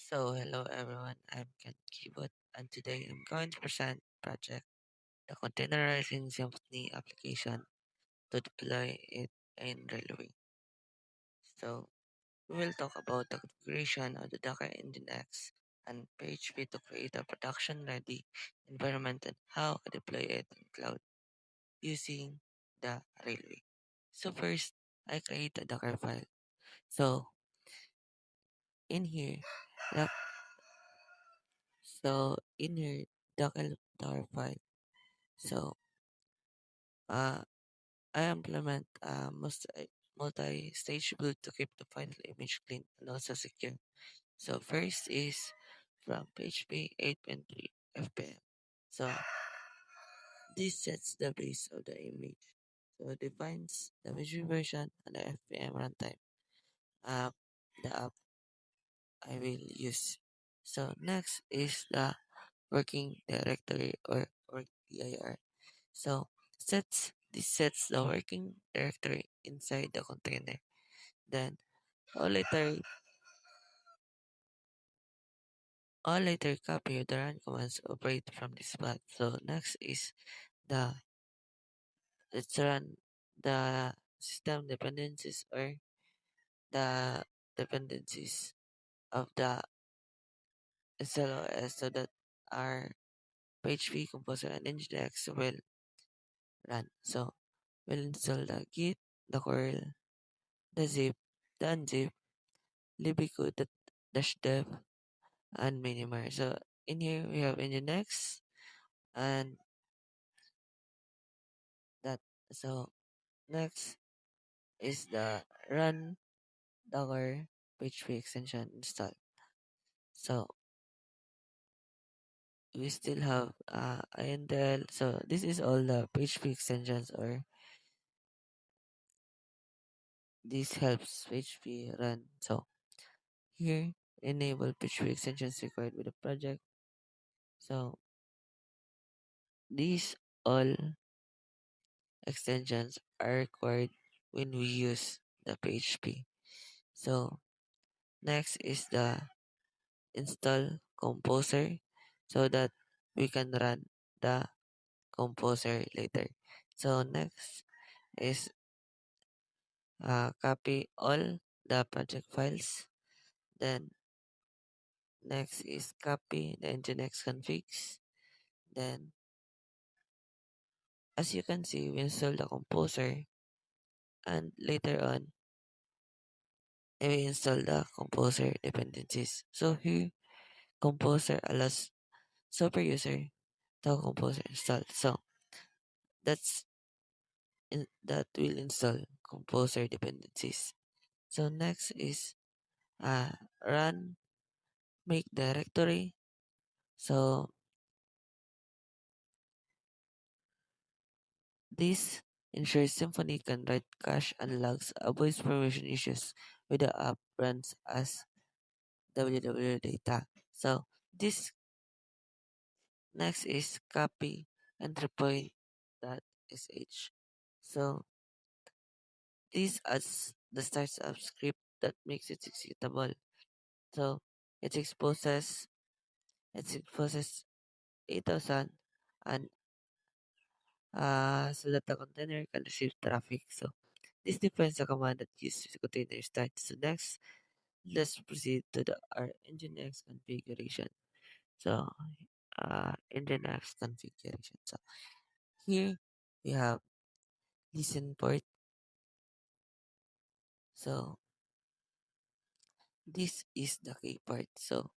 Hello everyone, I'm Ken Keyboard, and today I'm going to present project the containerizing Symphony application to deploy it in Railway. So we will talk about the configuration of the Docker Nginx and PHP to create a production-ready environment and how to deploy it in cloud using the Railway. So first, I create a Docker file. So in here, the- in here, Docker file. So uh, I implement a multi-stage build to keep the final image clean and also secure. So first is from PHP 8.3 FPM. So this sets the base of the image. So defines the visual version and the FPM runtime. Uh, the app I will use. So next is the working directory or dir. So this sets the working directory inside the container. Then all later all later copy of the run commands operate from this path. So next is the let's run the system dependencies or the dependencies of the SLOS so that our PHP Composer and Nginx will run. So we'll install the Git, the curl, the zip, the unzip, libico, the dash dev, and many more. So in here we have Nginx and that. So next is the run Docker PHP extension install. So we still have INTL. So this is all the PHP extensions or this helps PHP run. So here enable PHP extensions required with the project. So these all extensions are required when we use the PHP. So next is the install composer so that we can run the composer later. So next is copy all the project files. Then next is copy the Nginx configs. Then as you can see, we install the composer and later on we install the composer dependencies. So here composer allows super user to composer install. So that will install composer dependencies. So next is uh, run make directory. So this ensures Symfony can write cache and logs, avoids permission issues with the app runs as www data. So this next is copy entry point dot sh. So this adds the startup script that makes it executable. So it exposes 8,000 and so that the container can receive traffic. So this defines the command that uses container start. So next, let's proceed to the our Nginx configuration. So Nginx configuration. So here we have listen port. So this is the key part. So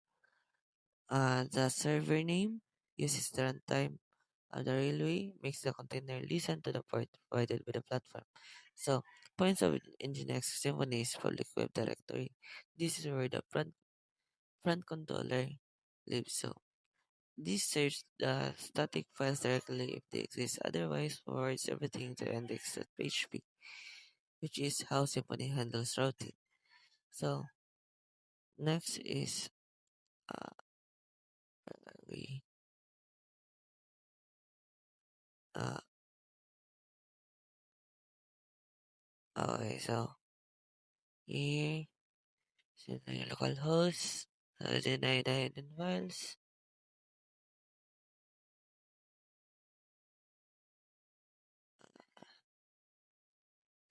the server name uses the runtime of the railway, makes the container listen to the port provided by the platform. So points of Nginx Symfony is public web directory. This is where the front controller lives. So this serves the static files directly if they exist. Otherwise, forwards everything to index.php, which is how Symfony handles routing. So next is uh, we uh, okay. So here, set the local host. deny the hidden files.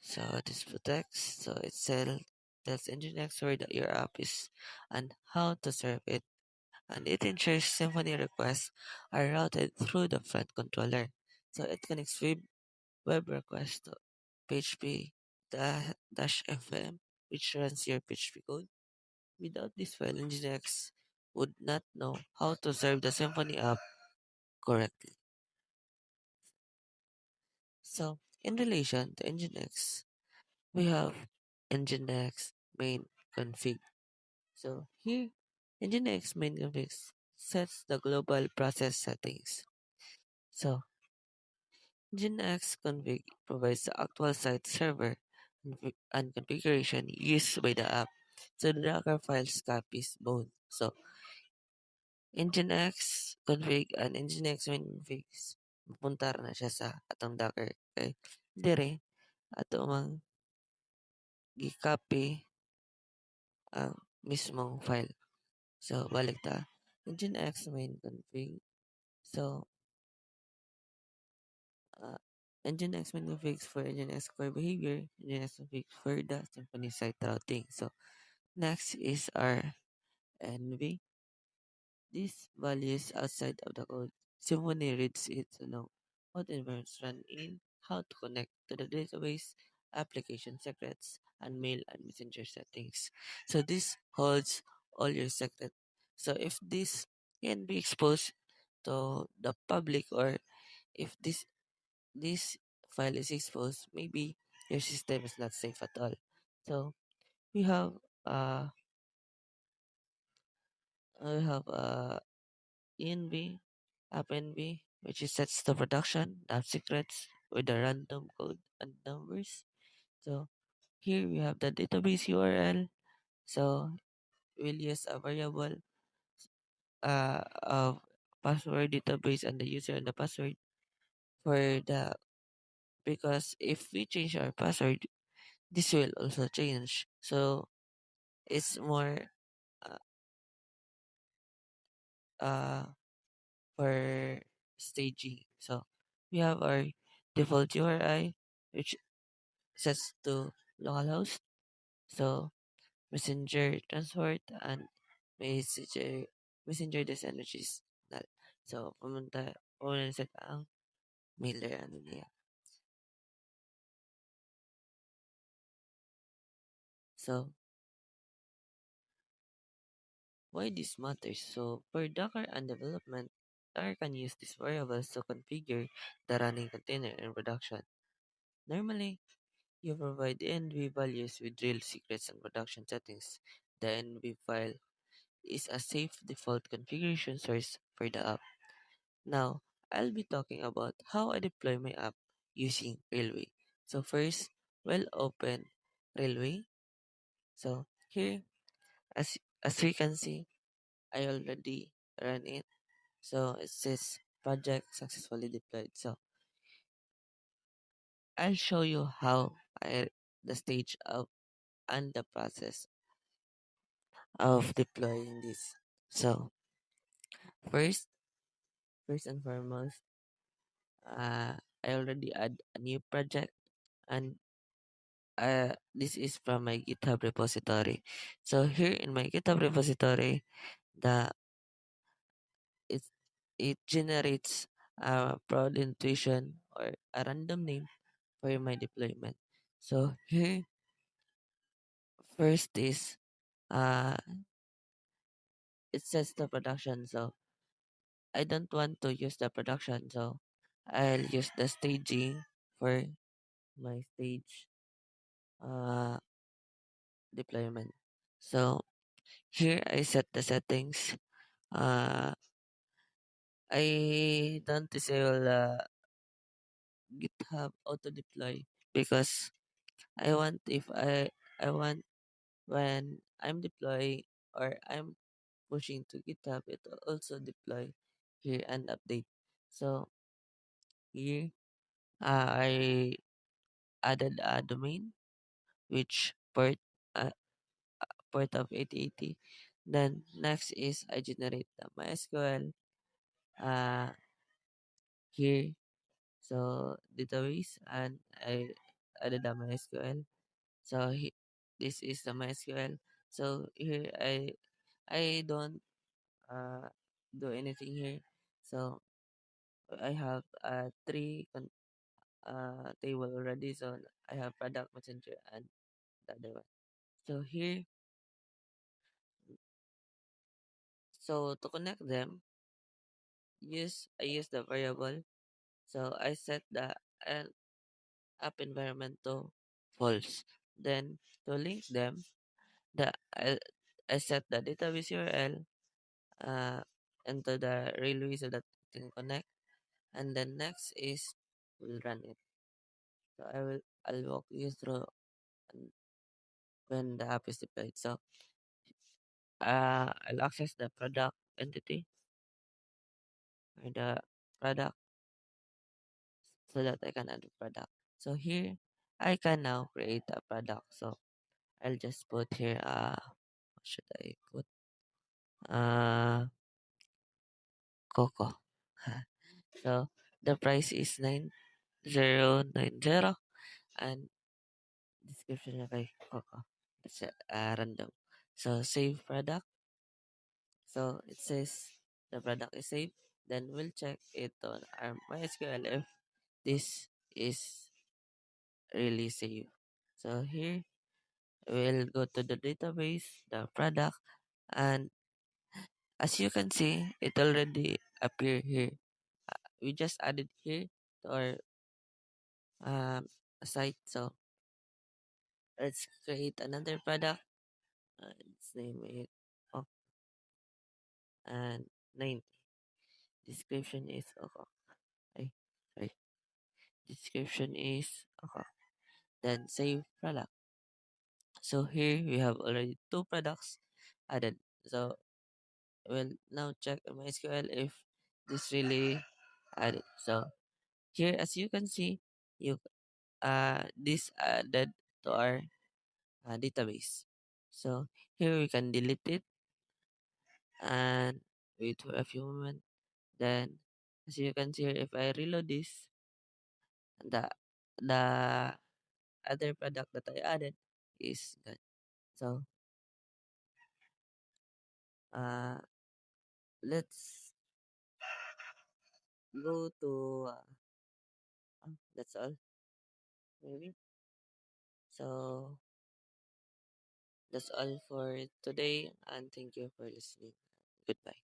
So this protects, so it tells Nginx where your app is and how to serve it, and it ensures Symfony requests are routed through the front controller. So it connects web requests to PHP dash FM, which runs your PHP code. Without this file, Nginx would not know how to serve the Symfony app correctly. So in relation to Nginx, we have Nginx main config. So here, Nginx main config sets the global process settings. So Nginx config provides the actual site server and configuration used by the app. So the Docker files copies both. So Nginx config and Nginx main configs mapunta na siya sa atong Docker kay dire ato mang gi-copy ang mismong file. So balik ta Nginx main config. So uh, Nginx main configs for Nginx core behavior, Nginx config for the Symfony site routing. So next is our env. These values outside of the code. Symfony reads it to know what environments run in, how to connect to the database, application secrets, and mail and messenger settings. So this holds all your secrets. So if this can be exposed to the public, or if this file is exposed, maybe your system is not safe at all. So we have uh we have env AppNV, which is sets the production of secrets with a random code and numbers. So here we have the database URL. So we'll use a variable of password database and the user and the password for the, because if we change our password, this will also change. So it's more uh, uh for staging. So we have our default URI, which sets to localhost. So messenger transport and messenger messenger descent, which is null. So pumunta sa ang mailer ano niya. So why this matters? So for Docker and development, Docker can use these variables to configure the running container in production. Normally, you provide env values with real secrets and production settings. The env file is a safe default configuration source for the app. Now, I'll be talking about how I deploy my app using Railway. So first, we'll open Railway. So here, as we can see, I already ran it. So it says project successfully deployed. So I'll show you how the stage of and the process of deploying this. So first, first and foremost, I already add a new project, and this is from my GitHub repository. So here in my GitHub repository, the it it generates a prod intuition or a random name for my deployment. So here first is uh it says the production. So I don't want to use the production, so I'll use the staging for my stage uh deployment. So here I set the settings. Uh I don't disable GitHub auto deploy because I want when I'm deploying or I'm pushing to GitHub, it will also deploy here and update. So here I added a domain which port of 8080. Then next is I generate the MySQL uh, here. So database and I added the MySQL. So this is the MySQL. So here I don't uh, do anything here. So I have table already. So I have product messenger and the other one. So here, so to connect them, I use the variable. So I set the uh, app environment to false. Then to link them, the I set the database URL uh, into the railway so that it can connect. And then next is we'll run it. So I'll walk you through and when the app is deployed. So I'll access the product entity or the product so that I can add the product. So here I can now create a product. So I'll just put here what should I put? Uh Coco. So the price is 9090 and description okay Coco. It's random. So save product. So it says the product is saved. Then we'll check it on our MySQL if this is really saved. So here we'll go to the database, the product, and as you can see, it already appear here. We just added here to our site. So let's create another product. Let's name it. Oh, and 90. Description is okay. Ay, sorry. Description is okay. Then save product. So here we have already two products added. So we'll now check MySQL if this really added. So here as you can see, you this added to our database. So here we can delete it and wait for a few moments. Then as you can see here, if I reload this, the other product that I added is gone. So uh let's go to that's all maybe. So that's all for today and thank you for listening. Goodbye.